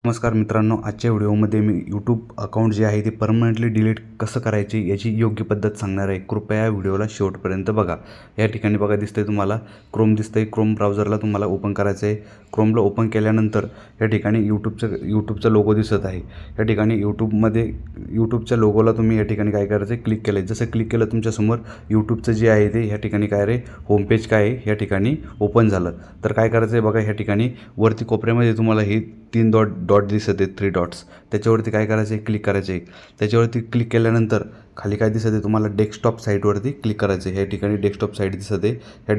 नमस्कार मित्रांनो, आजच्या व्हिडिओमध्ये मी यूट्यूब अकाउंट जे आहे ते परमनंटली डिलीट कसं करायचे याची योग्य पद्धत सांगणार आहे। कृपया व्हिडिओला शेवटपर्यंत बघा। या ठिकाणी बघा दिसतंय तुम्हाला क्रोम दिसतंय। क्रोम ब्राउझरला तुम्हाला ओपन करायचं आहे। क्रोमला ओपन केल्यानंतर या ठिकाणी यूट्यूबचा लोगो दिसत आहे। या ठिकाणी यूट्यूबच्या लोगोला तुम्ही या ठिकाणी काय करायचं आहे, क्लिक केलं। जसं क्लिक केलं तुमच्यासमोर यूट्यूबचं जे आहे ते या ठिकाणी काय रे होम पेज काय आहे या ठिकाणी ओपन झालं। तर काय करायचं आहे बघा, या ठिकाणी वरती कोपऱ्यामध्ये तुम्हाला हे 3 डॉट दिसत आहेत, 3 डॉट्स। त्याच्यावरती काय करायचं आहे, क्लिक करायचं आहे। त्याच्यावरती क्लिक केल्यानंतर खाली काय दिसत आहे तुम्हाला, डेस्कटॉप साईटवरती क्लिक करायचं आहे। या ठिकाणी डेस्कटॉप साईट दिसत आहे। या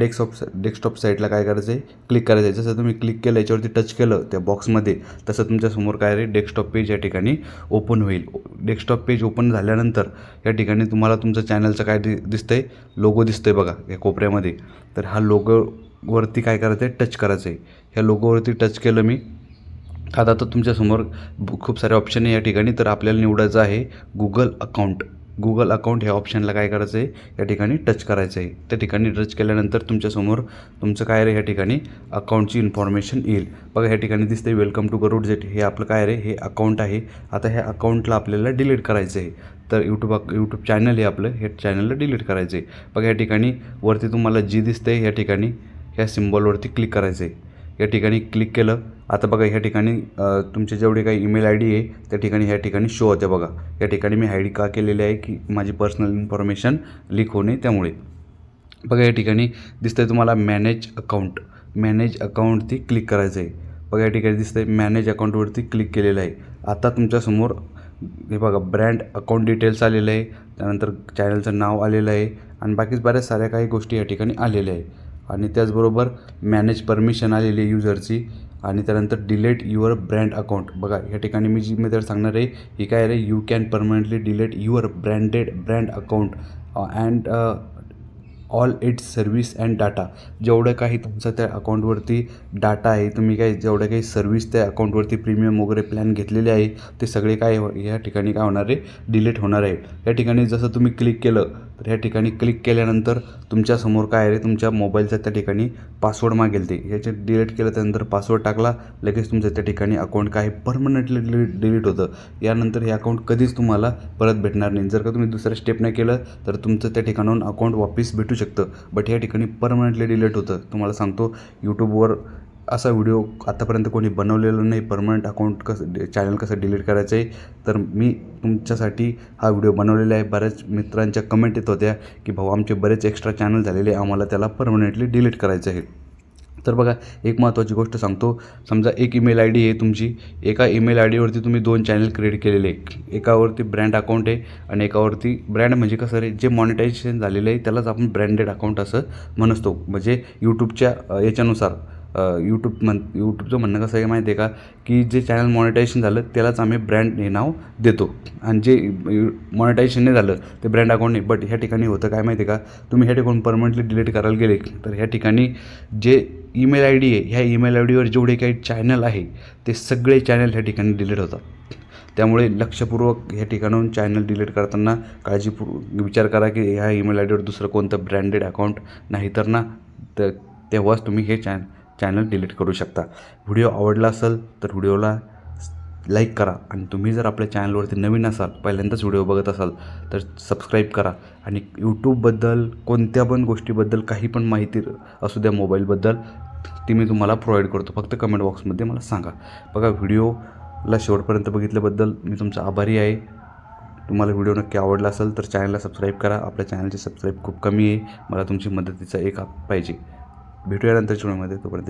डेस्कटॉप साईटला काय करायचं आहे, क्लिक करायचं आहे। जसं तुम्ही क्लिक केलं, याच्यावरती टच केलं त्या बॉक्समध्ये, तसं तुमच्यासमोर काय रे डेस्कटॉप पेज या ठिकाणी ओपन होईल। डेस्कटॉप पेज ओपन झाल्यानंतर या ठिकाणी तुम्हाला तुमचं चॅनलचं काय दिसतंय, लोगो दिसतंय बघा या कोपऱ्यामध्ये। तर हा लोगोवरती काय करायचं आहे, टच करायचं आहे। ह्या लोगोवरती टच केलं मी। आता तर तुमच्यासमोर खूप सारे ऑप्शन आहे या ठिकाणी। तर आपल्याला निवडायचं आहे गुगल अकाउंट। गुगल अकाउंट ह्या ऑप्शनला काय करायचं आहे, या ठिकाणी टच करायचं आहे। त्या ठिकाणी टच केल्यानंतर तुमच्यासमोर तुमचं काय रे या ठिकाणी अकाउंटची इन्फॉर्मेशन येईल बघा। या ठिकाणी दिसते वेलकम टू गरुडजेट, हे आपलं काय रे हे अकाउंट आहे। आता ह्या अकाउंटला आपल्याला डिलीट करायचं आहे। तर यूट्यूब चॅनल हे आपलं, हे चॅनलला डिलीट करायचं आहे बघा। या ठिकाणी वरती तुम्हाला जी दिसते या ठिकाणी ह्या सिम्बॉलवरती क्लिक करायचं आहे। या ठिकाणी क्लिक केलं। आता बघा ह्या ठिकाणी तुमचे जेवढे काही ईमेल आय डी आहे त्या ठिकाणी ह्या ठिकाणी शो होते बघा। या ठिकाणी मी हाईड का केलेली आहे की माझी पर्सनल इन्फॉर्मेशन लीक होणे त्यामुळे। बघा या ठिकाणी दिसतंय तुम्हाला मॅनेज अकाउंट। मॅनेज अकाउंटवरती क्लिक करायचं आहे बघा। या ठिकाणी दिसतंय मॅनेज अकाउंटवरती क्लिक केलेलं आहे। आता तुमच्यासमोर हे बघा ब्रँड अकाउंट डिटेल्स आलेलं आहे, त्यानंतर चॅनलचं नाव आलेलं आहे आणि बाकीच बऱ्याच साऱ्या काही गोष्टी या ठिकाणी आलेल्या आहे। आणि त्याचबरोबर मॅनेज परमिशन आलेली आहे युजरची। आणि त्यानंतर डिलीट युअर ब्रँड अकाउंट बघा। या ठिकाणी मी जी मेथड सांगणार आहे ही काय रे, you can permanently delete your brand account and all its service and data. जेवढं काही तुमचं त्या अकाउंटवरती डाटा आहे, तुम्ही काय जेवढं काही सर्व्हिस त्या अकाउंटवरती प्रीमियम वगैरे प्लॅन घेतलेले आहे ते सगळे काय या ठिकाणी काय होणार आहे, डिलीट होणार आहे। या ठिकाणी जसं तुम्ही क्लिक केलं तर ह्या ठिकाणी क्लिक केल्यानंतर तुमच्यासमोर काय आहे, तुमच्या मोबाईलचा त्या ठिकाणी पासवर्ड मागेल ते। ह्याचे डिलीट केलं त्यानंतर पासवर्ड टाकला, लगेच तुमचं त्या ठिकाणी अकाउंट काय परमनंटली डिलीट होतं। यानंतर हे अकाउंट कधीच तुम्हाला परत भेटणार नाही। जर का तुम्ही दुसरं स्टेप नाही केलं तर तुमचं त्या ठिकाणाहून अकाउंट वापस भेटू शकतं, बट या ठिकाणी परमनंटली डिलीट होतं। तुम्हाला सांगतो यूट्यूबवर असा व्हिडिओ आतापर्यंत कोणी बनवलेला नाही, परमनंट अकाउंट चॅनल कसं डिलीट करायचं आहे। तर मी तुमच्यासाठी हा व्हिडिओ बनवलेला आहे। बऱ्याच मित्रांच्या कमेंट येत होत्या की भाऊ आमचे बरेच एक्स्ट्रा चॅनल झालेले, आम्हाला त्याला परमनंटली डिलीट करायचं आहे। तर बघा एक महत्त्वाची गोष्ट सांगतो, समजा एक ईमेल आय डी आहे तुमची, एका ईमेल आय डीवरती तुम्ही 2 चॅनल क्रिएट केलेले आहे। एकावरती ब्रँड अकाउंट आहे आणि एकावरती ब्रँड म्हणजे कसं रे, जे मॉनिटायझेशन झालेलं आहे त्यालाच आपण ब्रँडेड अकाउंट असं म्हणतो। म्हणजे यूट्यूबच्या याच्यानुसार यूट्यूबचं म्हणणं कसं आहे माहिती आहे का, की जे चॅनल मॉनिटायझेशन झालं त्यालाच आम्ही ब्रँड हे नाव देतो आणि जे मॉनिटायझेशन नाही झालं ते ब्रँड अकाउंट नाही। बट ह्या ठिकाणी होतं काय माहिती आहे का, तुम्ही ह्या ठिकाणी परमनंटली डिलीट करायला गेले तर ह्या ठिकाणी जे ईमेल आय डी आहे, ह्या ईमेल आय डीवर जेवढे काही चॅनल आहे ते सगळे चॅनल ह्या ठिकाणी डिलीट होतात। त्यामुळे लक्षपूर्वक ह्या ठिकाणाहून चॅनल डिलीट करताना काळजीपूर्वक विचार करा की ह्या ईमेल आय डीवर दुसरं कोणतं ब्रँडेड अकाउंट नाही तर ना, तर तेव्हाच तुम्ही हे चॅनल डिलीट करू शकता। व्हिडिओ आवडला असेल तर व्हिडिओला लाईक करा आणि तुम्ही जर आपल्या चॅनलवरती नवीन असाल, पहिल्यांदाच व्हिडिओ बघत असाल तर सबस्क्राईब करा। आणि यूट्यूबबद्दल कोणत्या पण गोष्टीबद्दल काही पण माहिती असू द्या मोबाईलबद्दल, ती मी तुम्हाला प्रोव्हाइड करतो, फक्त कमेंट बॉक्समध्ये मला सांगा। बघा व्हिडिओला शेवटपर्यंत बघितल्याबद्दल मी तुमचा आभारी आहे। तुम्हाला व्हिडिओ नक्की आवडला असेल तर चॅनलला सबस्क्राईब करा। आपल्या चॅनलचे सबस्क्राईब खूप कमी आहे, मला तुमची मदतीचा एक हात पाहिजे। भेटूया नंतरच्या व्हिडिओमध्ये, तोपर्यंत